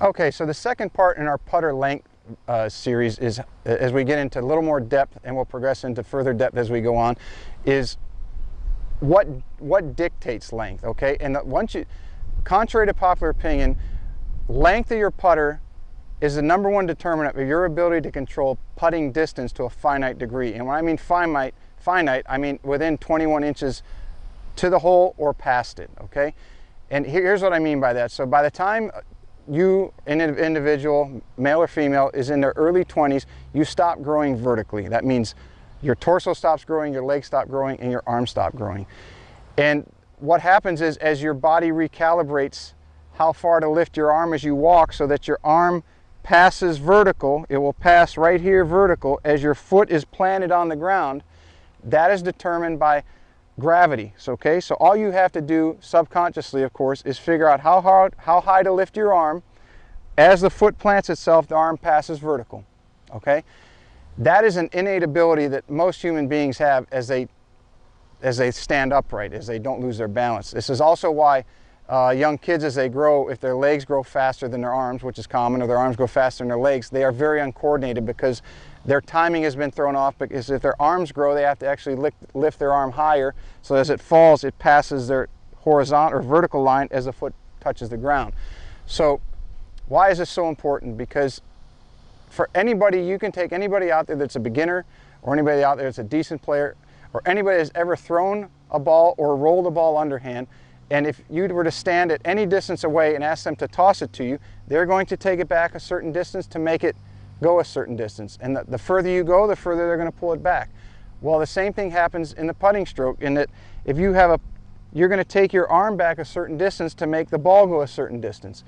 Okay, so the second part in our putter length series is, as we get into a little more depth, and we'll progress into further depth as we go on, is what dictates length, okay? And contrary to popular opinion, length of your putter is the #1 determinant of your ability to control putting distance to a finite degree. And when I mean finite, I mean within 21 inches to the hole or past it, okay? And here's what I mean by that. So by the time you, an individual, male or female, is in their early 20s, you stop growing vertically. That means your torso stops growing, your legs stop growing, and your arms stop growing. And what happens is, as your body recalibrates how far to lift your arm as you walk so that your arm passes vertical, it will pass right here vertical as your foot is planted on the ground. That is determined by gravity. So, okay, so all you have to do subconsciously, of course, is figure out how high to lift your arm. As the foot plants itself, the arm passes vertical. Okay, that is an innate ability that most human beings have as they stand upright, as they don't lose their balance. This is also why young kids, as they grow, if their legs grow faster than their arms, which is common, or their arms grow faster than their legs, they are very uncoordinated because their timing has been thrown off. Because if their arms grow, they have to actually lift their arm higher, so as it falls, it passes their horizontal or vertical line as the foot touches the ground. So why is this so important? Because for anybody, you can take anybody out there that's a beginner, or anybody out there that's a decent player, or anybody that's ever thrown a ball or rolled a ball underhand, and if you were to stand at any distance away and ask them to toss it to you, they're going to take it back a certain distance to make it go a certain distance. And the further you go, the further they're going to pull it back. Well, the same thing happens in the putting stroke, in that if you have you're going to take your arm back a certain distance to make the ball go a certain distance.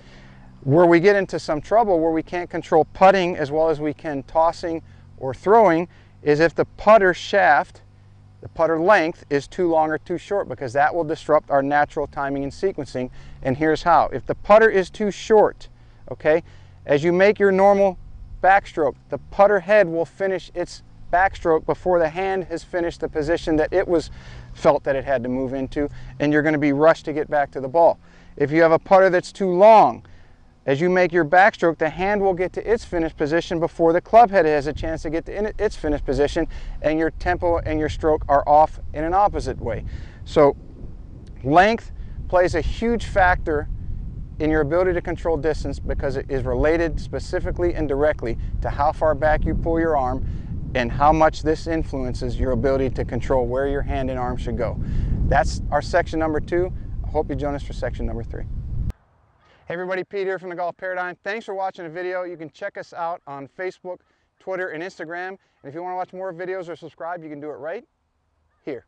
Where we get into some trouble, where we can't control putting as well as we can tossing or throwing, is if the putter shaft, the putter length, is too long or too short, because that will disrupt our natural timing and sequencing. And here's how. If the putter is too short, okay, as you make your normal backstroke, the putter head will finish its backstroke before the hand has finished the position that it was felt that it had to move into, and you're going to be rushed to get back to the ball. If you have a putter that's too long, as you make your backstroke, the hand will get to its finished position before the club head has a chance to get to its finished position, and your tempo and your stroke are off in an opposite way. So length plays a huge factor in your ability to control distance, because it is related specifically and directly to how far back you pull your arm and how much this influences your ability to control where your hand and arm should go. That's our section number 2. I hope you join us for section number 3. Hey everybody, Pete here from The Golf Paradigm. Thanks for watching the video. You can check us out on Facebook, Twitter, and Instagram. And if you want to watch more videos or subscribe, you can do it right here.